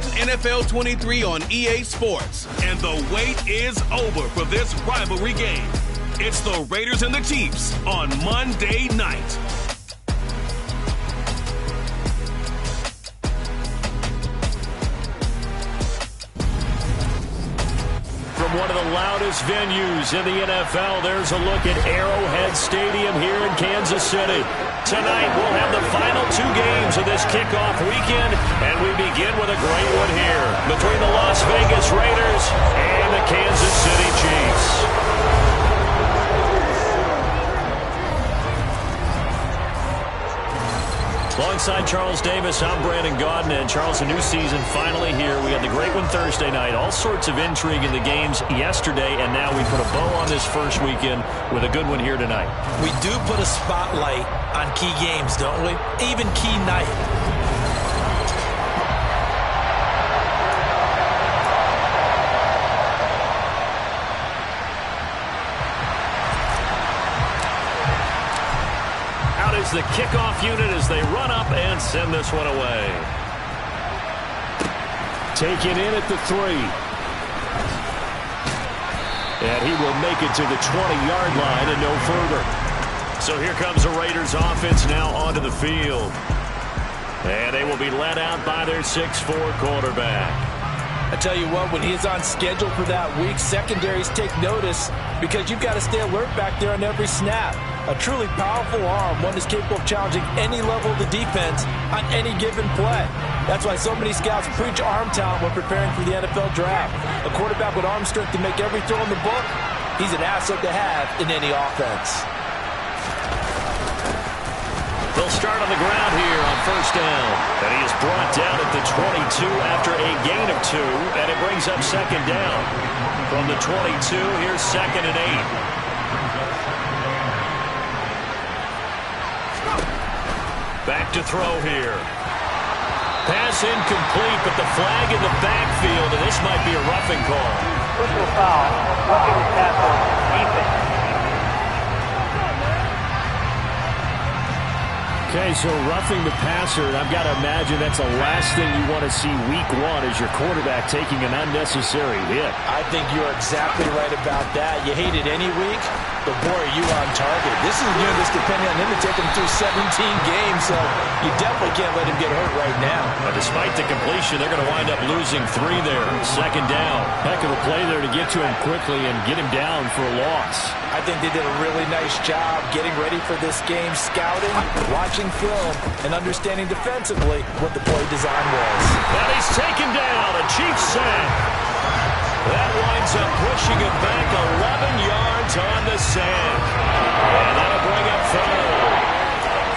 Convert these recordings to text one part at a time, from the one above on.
Madden NFL 23 on EA Sports. And the wait is over for this rivalry game. It's the Raiders and the Chiefs on Monday night. From one of the loudest venues in the NFL, there's a look at Arrowhead Stadium here in Kansas City. Tonight, we'll have the final two games of this kickoff weekend, and we begin with a great one here between the Las Vegas Raiders and the Kansas City Chiefs. Alongside Charles Davis, I'm Brandon Gaudin, and Charles, a new season finally here. We had the great one Thursday night, all sorts of intrigue in the games yesterday, and now we put a bow on this first weekend with a good one here tonight. We do put a spotlight on key games, don't we? Even key night. The kickoff unit as they run up and send this one away. Taken in at the 3. And he will make it to the 20-yard line and no further. So here comes the Raiders offense now onto the field. And they will be led out by their 6'4" quarterback. I tell you what, when he's on schedule for that week, secondaries take notice because you've got to stay alert back there on every snap. A truly powerful arm, one is capable of challenging any level of the defense on any given play. That's why so many scouts preach arm talent when preparing for the NFL draft. A quarterback with arm strength to make every throw in the book, he's an asset to have in any offense. They'll start on the ground here on first down. And he is brought down at the 22 after a gain of 2, and it brings up second down. From the 22, here's 2nd and 8. Back to throw here. Pass incomplete, but the flag in the backfield, and this might be a roughing call. Personal foul, roughing the passer, defense. Okay, so roughing the passer, and I've got to imagine that's the last thing you want to see week 1 as your quarterback taking an unnecessary hit. I think you're exactly right about that. You hate it any week, but boy, are you on target. This is a unit that's depending on him to take him through 17 games, so you definitely can't let him get hurt right now. But despite the completion, they're going to wind up losing 3 there. Second down. Heck of a play there to get to him quickly and get him down for a loss. I think they did a really nice job getting ready for this game, scouting, watching film, and understanding defensively what the play design was. And he's taken down, a Chiefs sack. That winds up pushing him back 11 yards on the sack. And that'll bring up 3rd.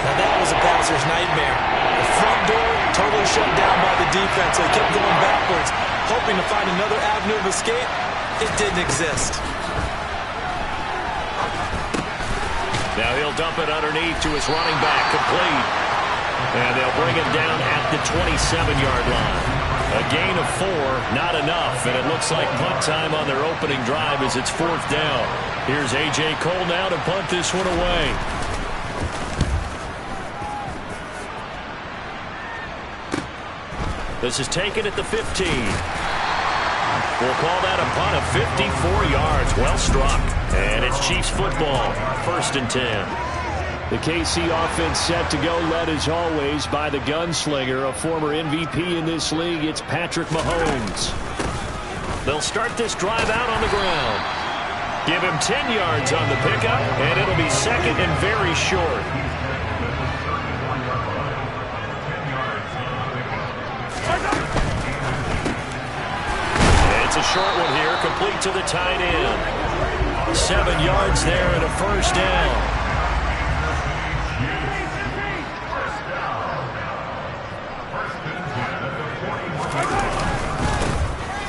Now that was a passer's nightmare. The front door totally shut down by the defense. They kept going backwards, hoping to find another avenue of escape. It didn't exist. Now he'll dump it underneath to his running back, complete. And they'll bring him down at the 27-yard line. A gain of 4, not enough, and it looks like punt time on their opening drive as it's 4th down. Here's A.J. Cole now to punt this one away. This is taken at the 15. We'll call that a punt of 54 yards. Well struck. And it's Chiefs football. 1st and 10. The KC offense set to go, led as always by the gunslinger, a former MVP in this league. It's Patrick Mahomes. They'll start this drive out on the ground. Give him 10 yards on the pickup, and it'll be 2nd and very short. It's a short one here, complete to the tight end. 7 yards there and a 1st down.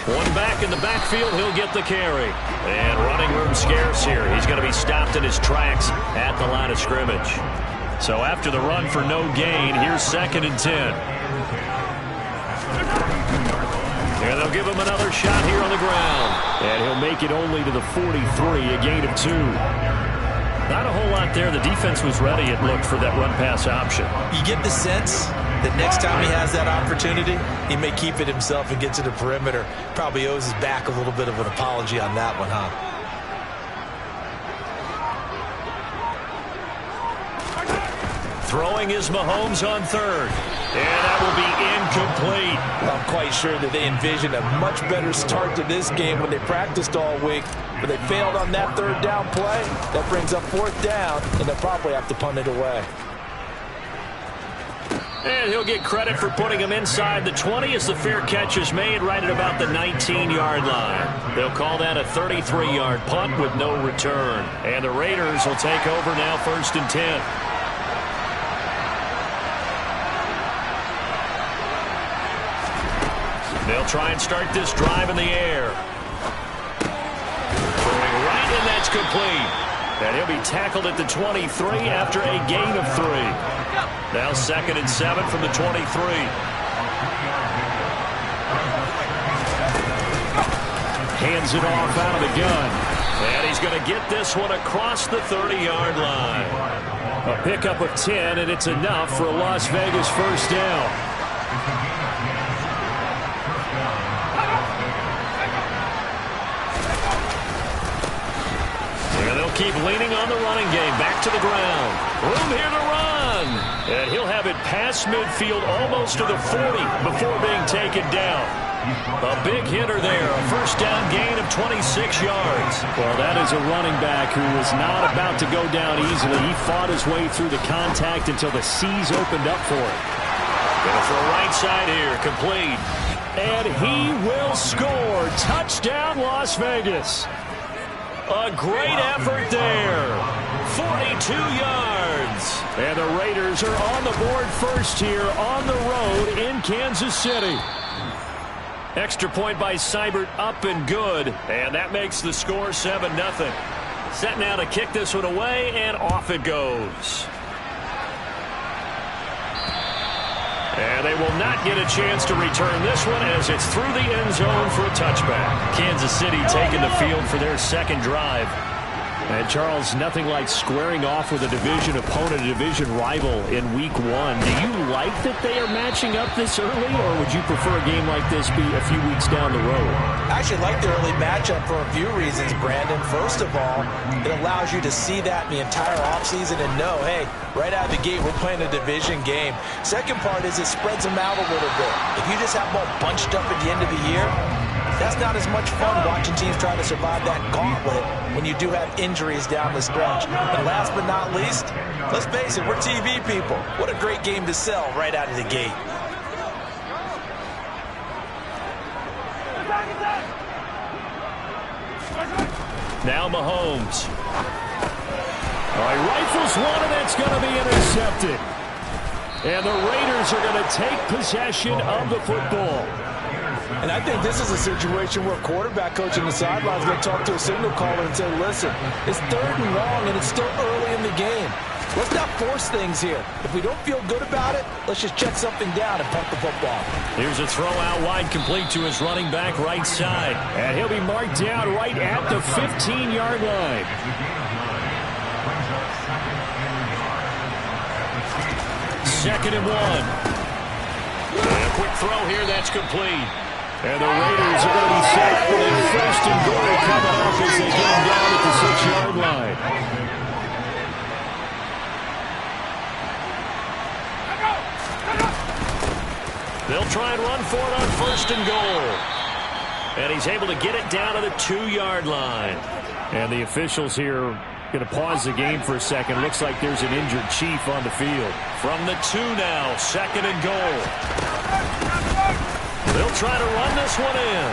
One back in the backfield, he'll get the carry. And running room scarce here. He's going to be stopped in his tracks at the line of scrimmage. So after the run for no gain, here's 2nd and 10. And they'll give him another shot here on the ground. And he'll make it only to the 43, a gain of 2. Not a whole lot there. The defense was ready, it looked, for that run-pass option. You get the sense that next time he has that opportunity, he may keep it himself and get to the perimeter. Probably owes his back a little bit of an apology on that one, huh? Throwing is Mahomes on third. And that will be incomplete. I'm quite sure that they envisioned a much better start to this game when they practiced all week. But they failed on that third down play. That brings up fourth down, and they'll probably have to punt it away. And he'll get credit for putting him inside the 20 as the fair catch is made right at about the 19-yard line. They'll call that a 33-yard punt with no return. And the Raiders will take over now, 1st and 10. They'll try and start this drive in the air. Throwing right, and that's complete. And he'll be tackled at the 23 after a gain of 3. Now 2nd and 7 from the 23. Hands it off out of the gun. And he's going to get this one across the 30-yard line. A pickup of 10, and it's enough for a Las Vegas first down. Keep leaning on the running game. Back to the ground. Room here to run. And he'll have it past midfield almost to the 40 before being taken down. A big hitter there. A first down gain of 26 yards. Well, that is a running back who was not about to go down easily. He fought his way through the contact until the seas opened up for him. Going to throw right side here. Complete. And he will score. Touchdown, Las Vegas. A great effort there. 42 yards. And the Raiders are on the board first here on the road in Kansas City. Extra point by Seibert, up and good. And that makes the score 7-0. Set now to kick this one away, and off it goes. And they will not get a chance to return this one as it's through the end zone for a touchback. Kansas City taking the field for their second drive. And Charles, nothing like squaring off with a division opponent, a division rival in week 1. Do you like that they are matching up this early, or would you prefer a game like this be a few weeks down the road? I actually like the early matchup for a few reasons, Brandon. First of all, it allows you to see that in the entire offseason and know, hey, right out of the gate, we're playing a division game. Second part is it spreads them out a little bit. If you just have them all bunched up at the end of the year, that's not as much fun watching teams try to survive that gauntlet when you do have injuries down the stretch. And last but not least, let's face it, we're TV people. What a great game to sell right out of the gate. Now Mahomes. All right, rifles one, and that's going to be intercepted. And the Raiders are going to take possession of the football. And I think this is a situation where a quarterback coach on the sideline is going to talk to a signal caller and say, listen, it's 3rd and long, and it's still early in the game. Let's not force things here. If we don't feel good about it, let's just check something down and punt the football. Here's a throw out wide, complete to his running back right side. And he'll be marked down right at the 15-yard line. Second and 1. And a quick throw here, that's complete. And the Raiders are going to be set for a 1st and goal coming up as they get down at the 6-yard line. They'll try and run for it on 1st and goal. And he's able to get it down to the 2-yard line. And the officials here going to pause the game for a second. Looks like there's an injured Chief on the field. From the 2 now, 2nd and goal. They'll try to run this one in.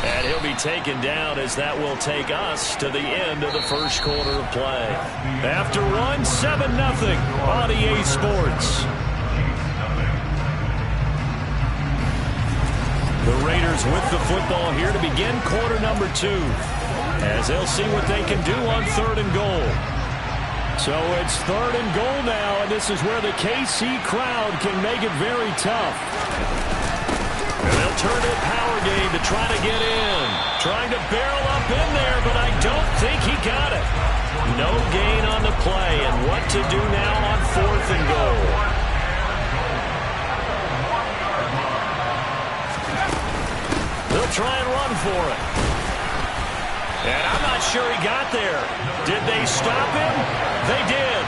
And he'll be taken down as that will take us to the end of the first quarter of play. After one, 7-0 on EA Sports. The Raiders with the football here to begin quarter number 2. As they'll see what they can do on 3rd and goal. So it's 3rd and goal now, and this is where the KC crowd can make it very tough. And they'll turn to a power game to try to get in. Trying to barrel up in there, but I don't think he got it. No gain on the play, and what to do now on 4th and goal. They'll try and run for it. And I'm not sure he got there. Did they stop him? They did.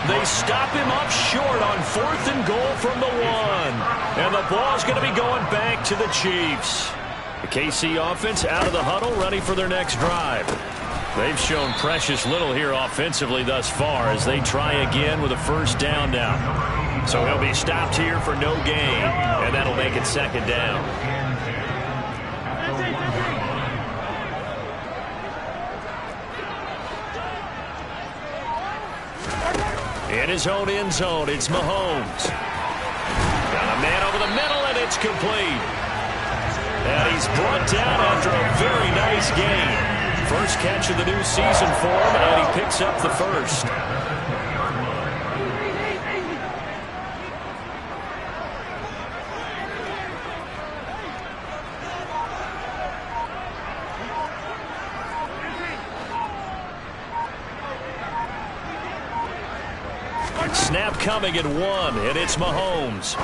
They stop him up short on 4th and goal from the 1. And the ball's going to be going back to the Chiefs. The KC offense out of the huddle, ready for their next drive. They've shown precious little here offensively thus far as they try again with a first down now. So he'll be stopped here for no gain, and that'll make it 2nd down. In his own end zone, it's Mahomes. Got a man over the middle, and it's complete. And he's brought down after a very nice game. First catch of the new season for him, and he picks up the first. Snap coming at 1, and it's Mahomes.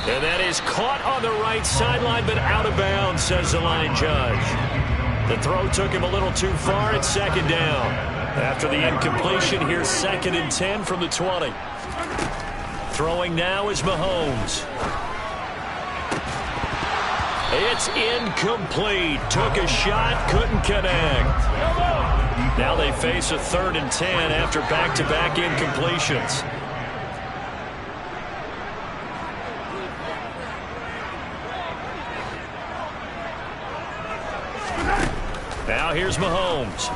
And that is caught on the right sideline, but out of bounds, says the line judge. The throw took him a little too far. It's 2nd down. After the incompletion, here's 2nd and 10 from the 20. Throwing now is Mahomes. It's incomplete. Took a shot, couldn't connect. Now they face a 3rd and 10 after back-to-back incompletions. Now here's Mahomes.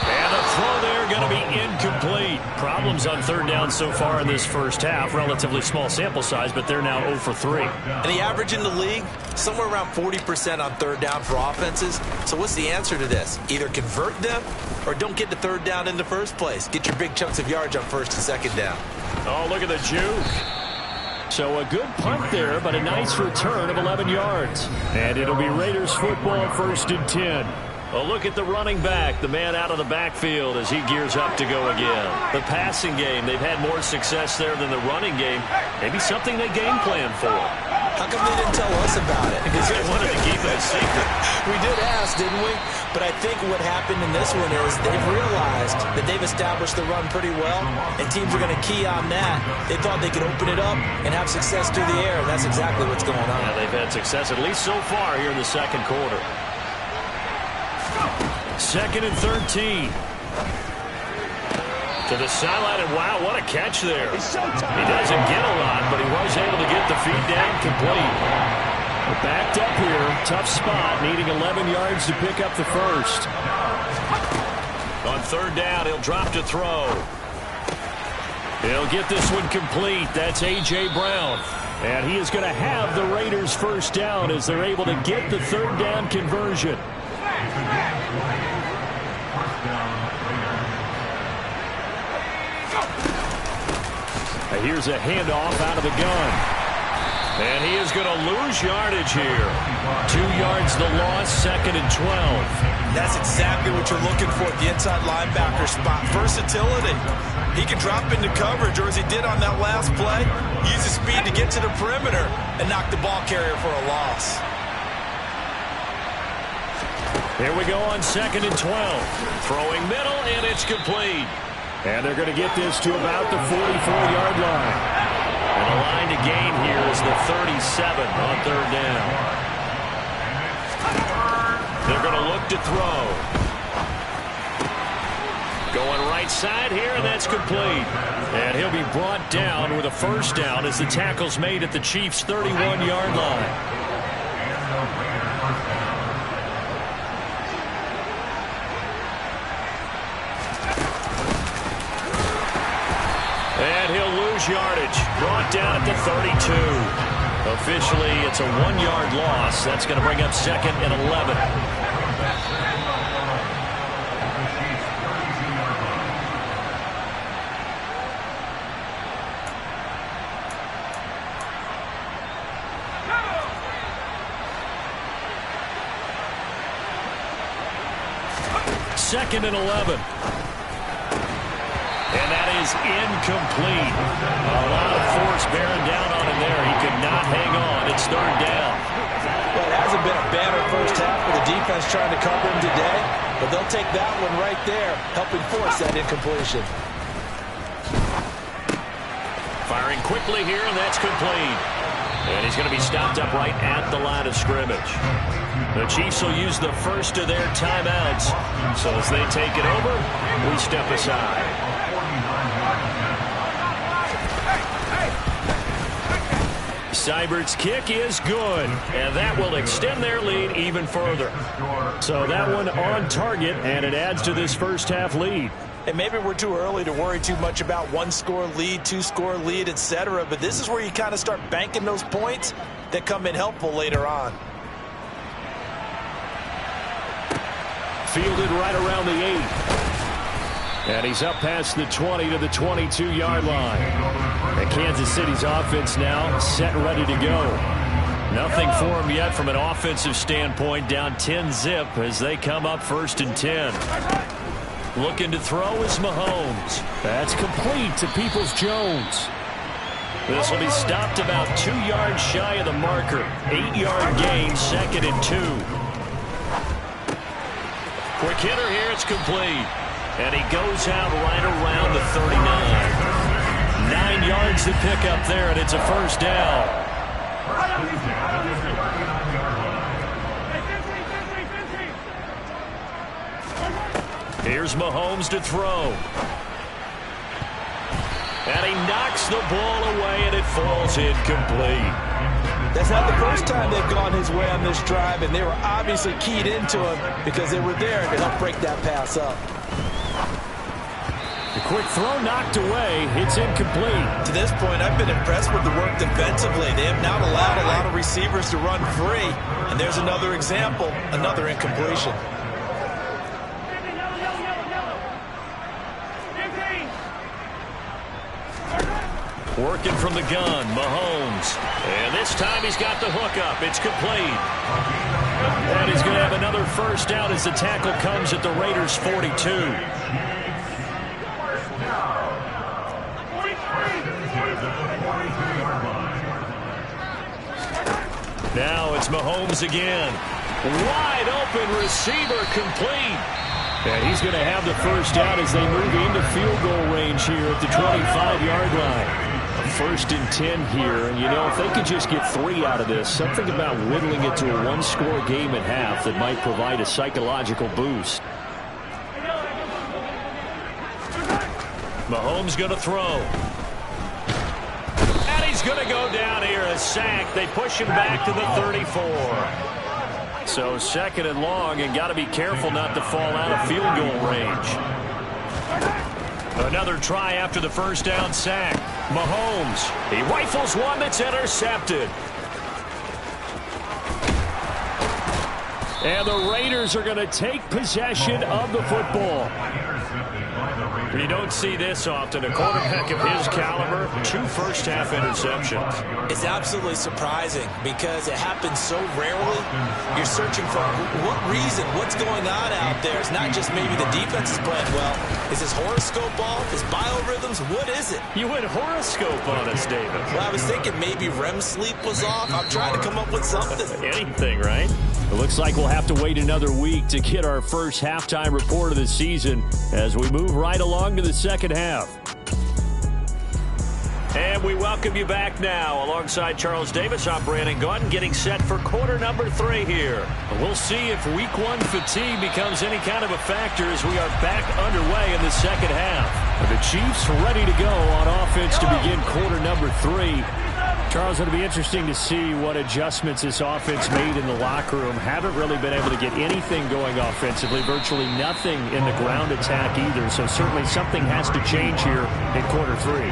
And the throw there going to be incomplete. Problems on 3rd down so far in this first half. Relatively small sample size, but they're now 0 for 3. And the average in the league, somewhere around 40% on 3rd down for offenses. So what's the answer to this? Either convert them or don't get to 3rd down in the first place. Get your big chunks of yards on 1st and 2nd down. Oh, look at the juke. So a good punt there, but a nice return of 11 yards. And it'll be Raiders football, 1st and 10. A look at the running back, the man out of the backfield as he gears up to go again. The passing game, they've had more success there than the running game. Maybe something they game plan for. How come they didn't tell us about it? Because they wanted to keep it a secret. We did ask, didn't we? But I think what happened in this one is they've realized that they've established the run pretty well, and teams are going to key on that. They thought they could open it up and have success through the air, and that's exactly what's going on. Yeah, they've had success, at least so far here in the 2nd quarter. 2nd and 13. To the sideline, and wow, what a catch there. He doesn't get a lot, but he was able to get the feed down complete. Backed up here, tough spot, needing 11 yards to pick up the first. On 3rd down, he'll drop to throw. He'll get this one complete. That's A.J. Brown. And he is going to have the Raiders first down as they're able to get the 3rd down conversion. Here's a handoff out of the gun. And he is going to lose yardage here. 2 yards the loss, 2nd and 12. That's exactly what you're looking for at the inside linebacker spot. Versatility. He can drop into coverage, or as he did on that last play, use his speed to get to the perimeter and knock the ball carrier for a loss. Here we go on 2nd and 12. Throwing middle, and it's complete. And they're going to get this to about the 44-yard line. And the line to gain here is the 37 on 3rd down. They're going to look to throw. Going right side here, and that's complete. And he'll be brought down with a first down as the tackle's made at the Chiefs' 31-yard line. And he'll lose yardage. Brought down at the 32. Officially, it's a 1-yard loss. That's going to bring up 2nd and 11. 2nd and 11. And that is incomplete. A lot of force bearing down on him there. He could not hang on. It's 3rd down. Well, it hasn't been a banner first half for the defense trying to cover him today, but they'll take that one right there, helping force that incompletion. Firing quickly here, and that's complete. And he's going to be stopped up right at the line of scrimmage. The Chiefs will use the first of their timeouts. So as they take it over, we step aside. Seibert's kick is good, and that will extend their lead even further. So that one on target, and it adds to this first half lead. And maybe we're too early to worry too much about 1-score lead, 2-score lead, etc. But this is where you kind of start banking those points that come in helpful later on. Fielded right around the 8. And he's up past the 20 to the 22-yard line. And Kansas City's offense now set and ready to go. Nothing for him yet from an offensive standpoint, down 10-zip as they come up 1st and 10. Looking to throw is Mahomes. That's complete to Peoples-Jones. This will be stopped about 2 yards shy of the marker. 8-yard gain, 2nd and 2. Quick hitter here, it's complete. And he goes out right around the 39. 9 yards to pick up there, and it's a 1st down. Here's Mahomes to throw. And he knocks the ball away, and it falls incomplete. That's not the first time they've gone his way on this drive, and they were obviously keyed into him because they were there to help break that pass up. The quick throw knocked away. It's incomplete. To this point, I've been impressed with the work defensively. They have not allowed a lot of receivers to run free. And there's another example, another incompletion. Working from the gun, Mahomes. And this time he's got the hook up. It's complete. And he's going to have another 1st down as the tackle comes at the Raiders' 42. Now it's Mahomes again. Wide open receiver, complete. And he's going to have the 1st down as they move into field goal range here at the 25-yard line. 1st and 10 here. And, you know, if they could just get 3 out of this, something about whittling it to a 1-score game at half that might provide a psychological boost. Mahomes going to throw. And he's going to go down here, a sack. They push him back to the 34. So 2nd and long, and got to be careful not to fall out of field goal range. Another try after the 1st down sack. Mahomes, he rifles one that's intercepted. And the Raiders are going to take possession of the football. You don't see this often. A quarterback of his caliber, 2 first-half interceptions. It's absolutely surprising because it happens so rarely. You're searching for what reason, what's going on out there. It's not just maybe the defense is playing well. Is his horoscope off? His biorhythms? What is it? You went horoscope on us, David. Well, I was thinking maybe REM sleep was off. I'm trying to come up with something. Anything, right? It looks like we'll have to wait another week to get our first halftime report of the season as we move right along to the second half. And we welcome you back now. Alongside Charles Davis, I'm Brandon Gaudin, getting set for quarter number 3 here. We'll see if week 1 fatigue becomes any kind of a factor as we are back underway in the second half. The Chiefs ready to go on offense to begin quarter number 3. Charles, it'll be interesting to see what adjustments this offense made in the locker room. Haven't really been able to get anything going offensively, virtually nothing in the ground attack either. So certainly something has to change here in quarter 3.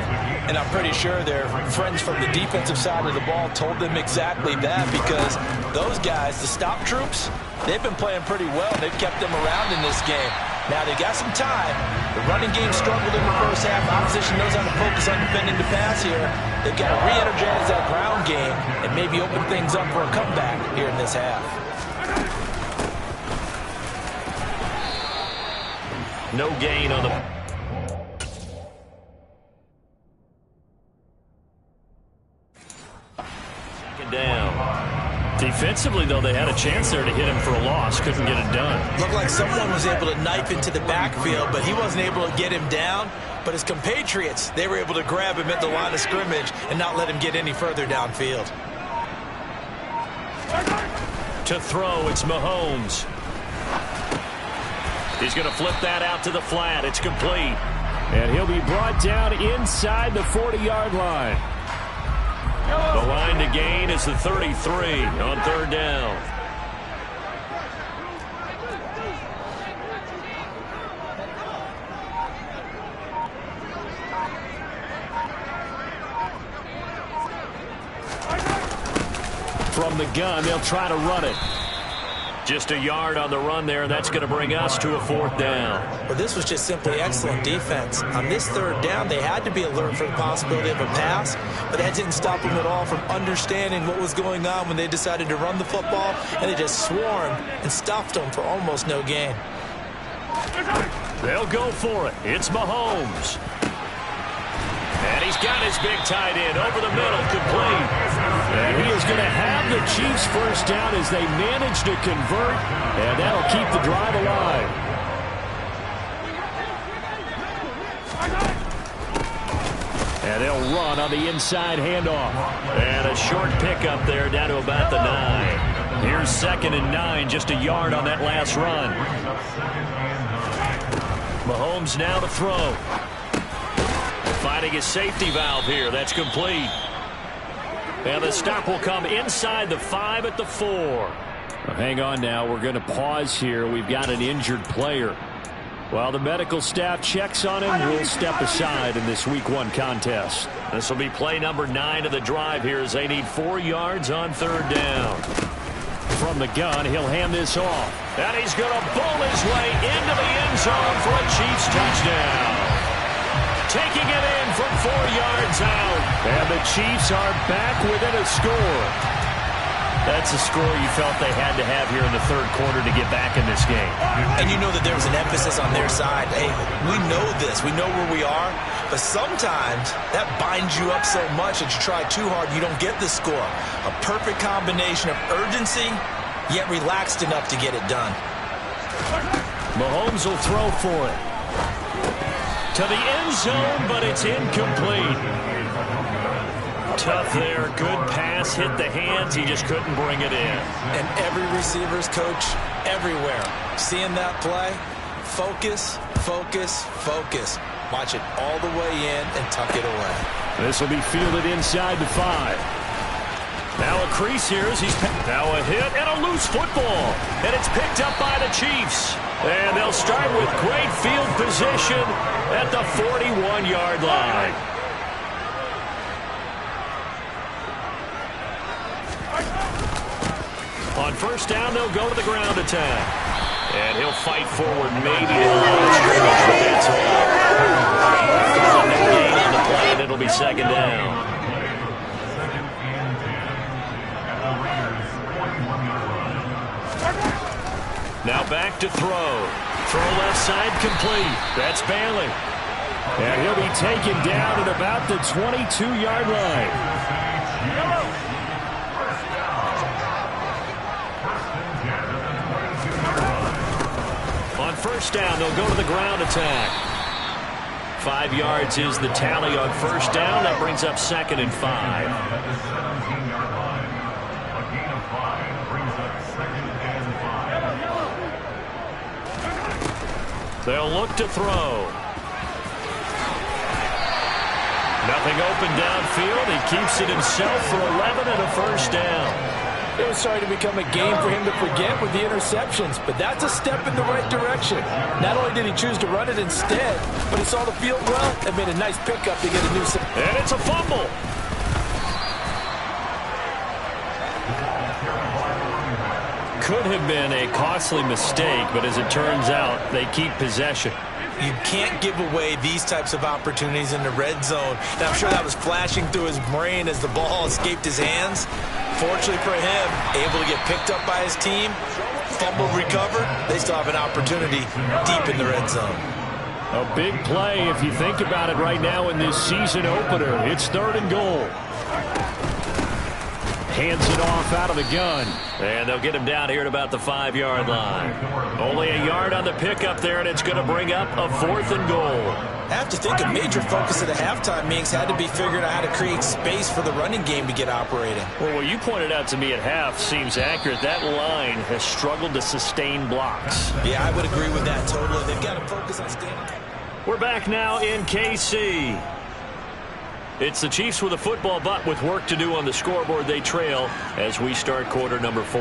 And I'm pretty sure their friends from the defensive side of the ball told them exactly that, because those guys, the stop troops, they've been playing pretty well. They've kept them around in this game. Now they got some time. The running game struggled in the first half. Opposition knows how to focus on defending the pass here. They've got to re-energize that ground game and maybe open things up for a comeback here in this half. No gain on the... Second down. Defensively, though, they had a chance there to hit him for a loss. Couldn't get it done. Looked like someone was able to knife into the backfield, but he wasn't able to get him down. But his compatriots, they were able to grab him at the line of scrimmage and not let him get any further downfield. To throw, it's Mahomes. He's going to flip that out to the flat. It's complete. And he'll be brought down inside the 40-yard line. The line to gain is the 33 on third down. From the gun, they'll try to run it. Just a yard on the run there, and that's going to bring us to a fourth down. Well, this was just simply excellent defense. On this third down, they had to be alert for the possibility of a pass, but that didn't stop them at all from understanding what was going on when they decided to run the football, and they just swarmed and stuffed them for almost no gain. They'll go for it. It's Mahomes. And he's got his big tight end over the middle, complete. And he is going to have the Chiefs first down as they manage to convert, and that'll keep the drive alive. And they'll run on the inside handoff. And a short pickup there down to about the 9. Here's 2nd and 9, just a yard on that last run. Mahomes now to throw. Finding his safety valve here. That's complete. And the stop will come inside the 5 at the 4. Well, hang on now. We're going to pause here. We've got an injured player. While the medical staff checks on him, we'll step aside in this Week 1 contest. This will be play number 9 of the drive here as they need 4 yards on third down. From the gun, he'll hand this off. And he's going to bowl his way into the end zone for a Chiefs touchdown. Taking it in from 4 yards out. And the Chiefs are back within a score. That's a score you felt they had to have here in the third quarter to get back in this game. And you know that there was an emphasis on their side. Hey, we know this. We know where we are. But sometimes that binds you up so much that you try too hard, you don't get the score. A perfect combination of urgency, yet relaxed enough to get it done. Mahomes will throw for it. To the end zone, but it's incomplete. Tough there. Good pass. Hit the hands. He just couldn't bring it in. And every receiver's coach everywhere. Seeing that play, focus, focus, focus. Watch it all the way in and tuck it away. This will be fielded inside the 5. Now a crease here as he's... Now a hit and a loose football. And it's picked up by the Chiefs. And they'll start with great field position at the 41-yard line. On first down, they'll go to the ground attack. And he'll fight forward maybe to the line of scrimmage, but that's all. No gain on the play, and it'll be 2nd down. Now back to throw. Throw left side complete. That's Bailey. And he'll be taken down at about the 22-yard line. On first down, they'll go to the ground attack. 5 yards is the tally on first down. That brings up 2nd and 5. They'll look to throw. Nothing open downfield. He keeps it himself for 11 and a first down. It was starting to become a game for him to forget with the interceptions, but that's a step in the right direction. Not only did he choose to run it instead, but he saw the field well and made a nice pickup to get a new... And it's a fumble. Could have been a costly mistake, but as it turns out, they keep possession. You can't give away these types of opportunities in the red zone. And I'm sure that was flashing through his brain as the ball escaped his hands. Fortunately for him, able to get picked up by his team, fumble recovered. They still have an opportunity deep in the red zone. A big play if you think about it right now in this season opener. It's 3rd and goal. Hands it off out of the gun. And they'll get him down here at about the 5-yard line. Only a yard on the pickup there, and it's going to bring up a 4th and goal. I have to think a major focus of the halftime meetings had to be figuring out how to create space for the running game to get operating. Well, what you pointed out to me at half seems accurate. That line has struggled to sustain blocks. Yeah, I would agree with that totally. They've got to focus on standing. We're back now in KC. It's the Chiefs with a football, but with work to do on the scoreboard. They trail as we start quarter number 4.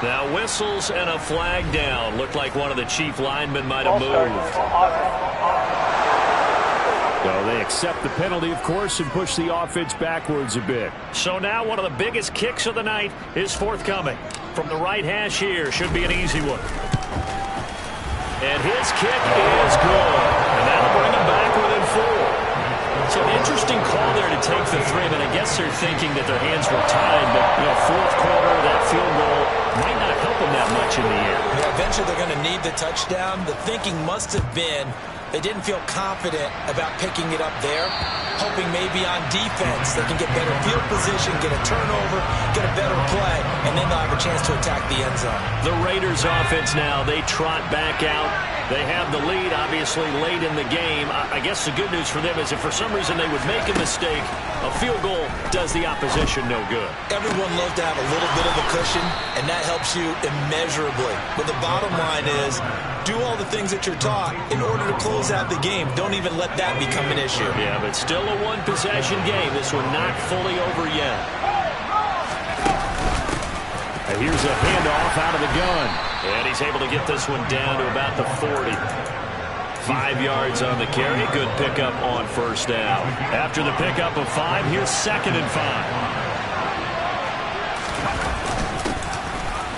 Now whistles and a flag down. Looked like one of the Chief linemen might have moved. So they accept the penalty, of course, and push the offense backwards a bit. So now one of the biggest kicks of the night is forthcoming. From the right hash here, should be an easy one. And his kick is good. And that'll bring him back within 4. So an interesting call there to take the 3. But I guess they're thinking that their hands were tied. But, you know, 4th quarter, that field goal might not help them that much in the air. Yeah, eventually they're going to need the touchdown. The thinking must have been they didn't feel confident about picking it up there, hoping maybe on defense they can get better field position, get a turnover, get a better play, and then they'll have a chance to attack the end zone. The Raiders offense now, they trot back out. They have the lead, obviously, late in the game. I guess the good news for them is if for some reason they would make a mistake, a field goal does the opposition no good. Everyone loves to have a little bit of a cushion, and that helps you immeasurably. But the bottom line is, do all the things that you're taught in order to close out the game. Don't even let that become an issue. Yeah, but still a one-possession game. This one not fully over yet. And here's a handoff out of the gun. And he's able to get this one down to about the 40. 5 yards on the carry. Good pickup on 1st down. After the pickup of 5, here's 2nd and 5.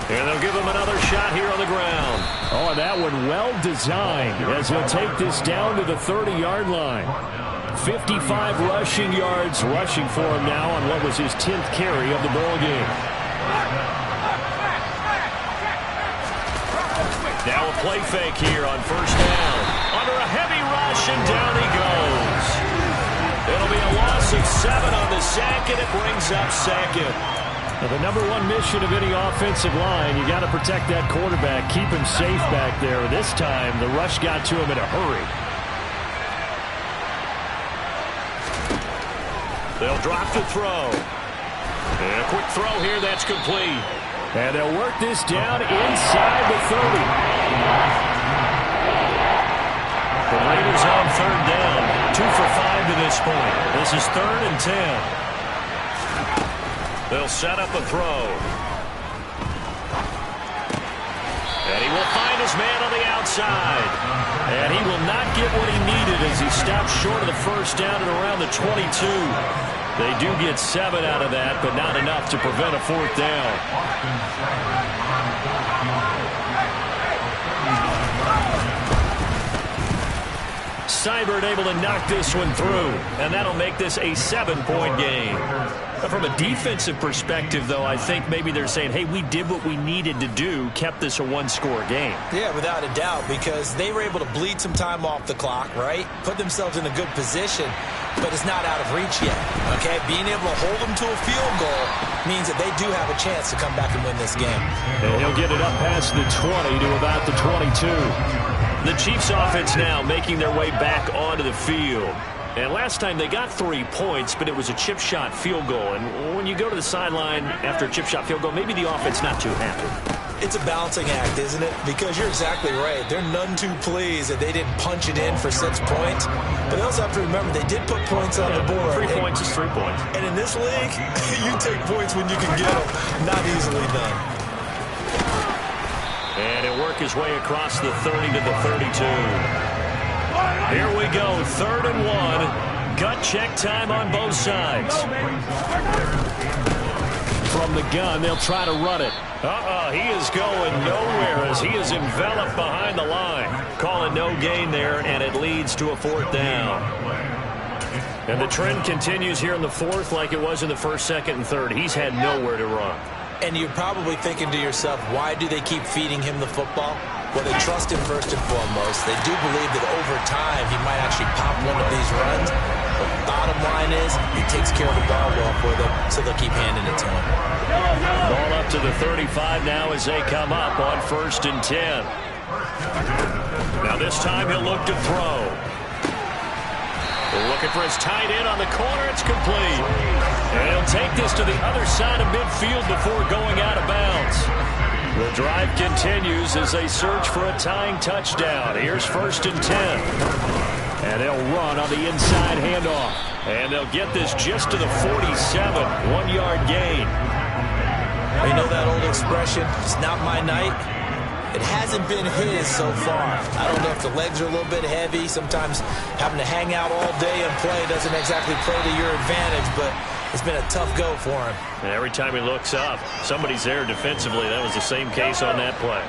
And they'll give him another shot here on the ground. Oh, and that one well designed as he'll take this down to the 30-yard line. 55 rushing yards rushing for him now on what was his 10th carry of the ball game. Now a play fake here on 1st down. Under a heavy rush, and down he goes. It'll be a loss of 7 on the sack, and it brings up 2nd. Now, the number 1 mission of any offensive line, you got to protect that quarterback, keep him safe back there. This time, the rush got to him in a hurry. They'll drop the throw. And a quick throw here, that's complete. And they'll work this down inside the 30. The Raiders on 3rd down. 2 for 5 to this point. This is 3rd and 10. They'll set up a throw. And he will find his man on the outside. And he will not get what he needed as he stopped short of the 1st down at around the 22. They do get 7 out of that, but not enough to prevent a 4th down. Seibert able to knock this one through, and that'll make this a 7-point game. From a defensive perspective, though, I think maybe they're saying, hey, we did what we needed to do, kept this a 1-score game. Yeah, without a doubt, because they were able to bleed some time off the clock, right? Put themselves in a good position, but it's not out of reach yet, okay? Being able to hold them to a field goal means that they do have a chance to come back and win this game. And he'll get it up past the 20 to about the 22. The Chiefs offense now making their way back onto the field. And last time they got 3 points, but it was a chip shot field goal. And when you go to the sideline after a chip shot field goal, maybe the offense not too happy. It's a balancing act, isn't it? Because you're exactly right. They're none too pleased that they didn't punch it in for 6 points. But they also have to remember they did put points on the board. 3 points is 3 points. And in this league, you take points when you can get them. Not easily done. And he'll work his way across the 30 to the 32. Here we go, 3rd and 1. Gut check time on both sides. From the gun, they'll try to run it. He is going nowhere as he is enveloped behind the line. Call it no gain there, and it leads to a 4th down. And the trend continues here in the 4th like it was in the 1st, 2nd, and 3rd. He's had nowhere to run. And you're probably thinking to yourself, why do they keep feeding him the football? Well, they trust him first and foremost. They do believe that over time he might actually pop one of these runs. But the bottom line is he takes care of the ball well for them, so they'll keep handing it to him. Ball up to the 35 now as they come up on 1st and 10. Now this time he'll look to throw. Looking for his tight end on the corner. It's complete. And he'll take this to the other side of midfield before going out of bounds. The drive continues as they search for a tying touchdown. Here's 1st and 10. And they'll run on the inside handoff. And they'll get this just to the 47. 1-yard gain. You know that old expression, it's not my night? It hasn't been his so far. I don't know if the legs are a little bit heavy. Sometimes having to hang out all day and play doesn't exactly play to your advantage, but it's been a tough go for him. And every time he looks up, somebody's there defensively. That was the same case on that play.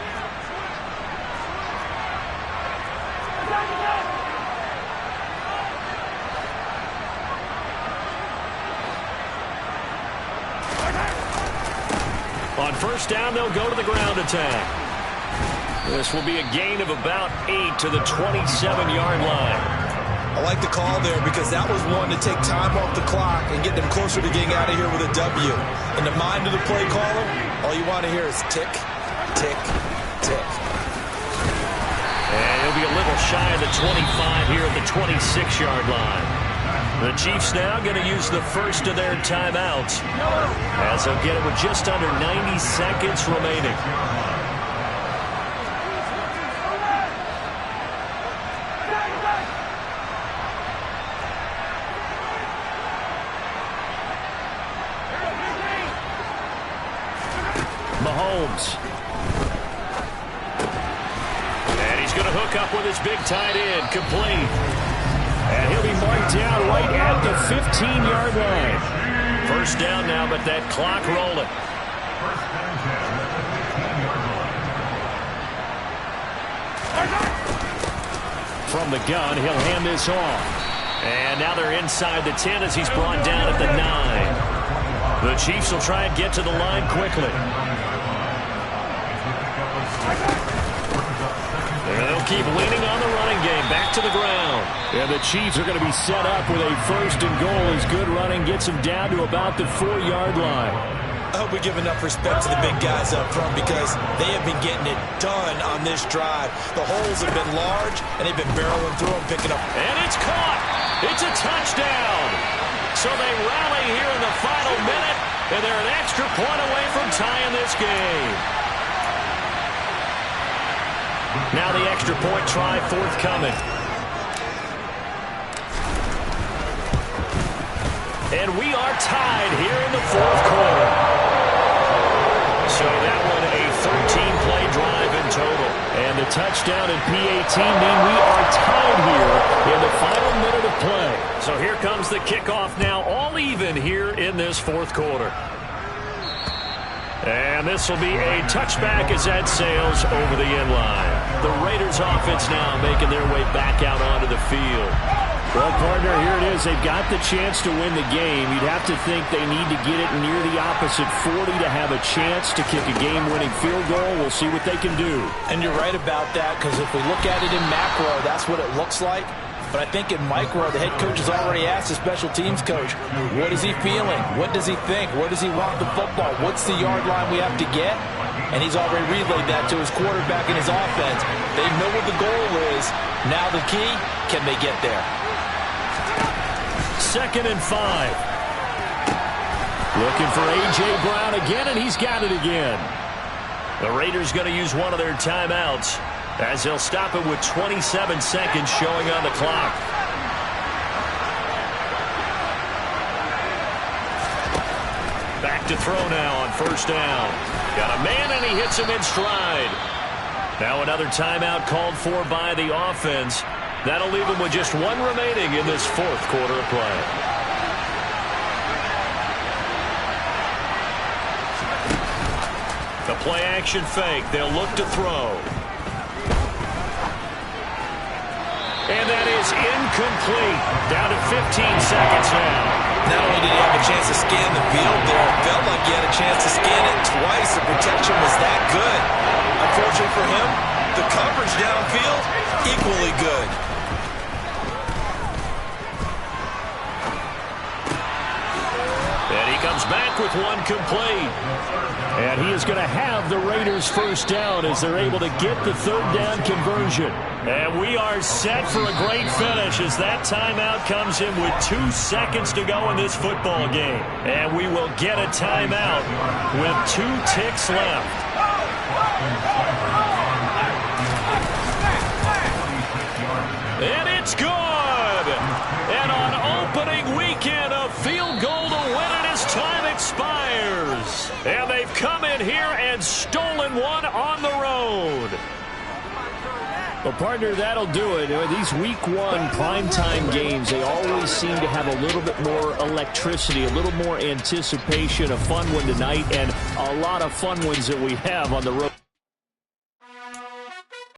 On 1st down, they'll go to the ground attack. This will be a gain of about 8 to the 27-yard line. I like the call there because that was one to take time off the clock and get them closer to getting out of here with a W. In the mind of the play caller, all you want to hear is tick, tick, tick. And he'll be a little shy of the 25 here at the 26-yard line. The Chiefs now going to use the first of their timeouts as they'll get it with just under 90 seconds remaining. Mahomes. And he's going to hook up with his big tight end, complete. And he'll be marked down right at the 15-yard line. 1st down now, but that clock rolling. From the gun, he'll hand this off. And now they're inside the 10 as he's brought down at the 9. The Chiefs will try and get to the line quickly. And they'll keep leaning on the running game. Back to the ground. And the Chiefs are going to be set up with a 1st and goal as good running gets them down to about the 4-yard line. I hope we give enough respect to the big guys up front because they have been getting it done on this drive. The holes have been large, and they've been barreling through them, picking up. And it's caught. It's a touchdown. So they rally here in the final minute, and they're an extra point away from tying this game. Now the extra point try forthcoming. And we are tied here in the 4th quarter. So that one a 13-play drive in total. And the touchdown and PAT mean we are tied here in the final minute of play. So here comes the kickoff now, all even here in this 4th quarter. And this will be a touchback as that sails over the end line. The Raiders offense now making their way back out onto the field. Well, partner, here it is. They've got the chance to win the game. You'd have to think they need to get it near the opposite 40 to have a chance to kick a game-winning field goal. We'll see what they can do. And you're right about that because if we look at it in macro, that's what it looks like. But I think in micro, the head coach has already asked the special teams coach, what is he feeling? What does he think? Where does he want the football? What's the yard line we have to get? And he's already relayed that to his quarterback and his offense. They know what the goal is. Now the key, can they get there? 2nd and 5. Looking for A.J. Brown again, and he's got it again. The Raiders going to use one of their timeouts as they'll stop it with 27 seconds showing on the clock. Back to throw now on 1st down. Got a man, and he hits him in stride. Now another timeout called for by the offense. That'll leave him with just one remaining in this 4th quarter of play. The play action fake. They'll look to throw. And that is incomplete. Down to 15 seconds now. Not only did he have a chance to scan the field there. It felt like he had a chance to scan it twice. The protection was that good. Unfortunately for him, the coverage downfield, equally good. And he comes back with one complete. And he is going to have the Raiders first down as they're able to get the third down conversion. And we are set for a great finish as that timeout comes in with 2 seconds to go in this football game. And we will get a timeout with 2 ticks left. And it's good. And on opening weekend, a field goal to win it as time expires. And they've come in here and stolen one on the road. Well, partner, that'll do it. These week 1 primetime games, they always seem to have a little bit more electricity, a little more anticipation. A fun one tonight, and a lot of fun ones that we have on the road.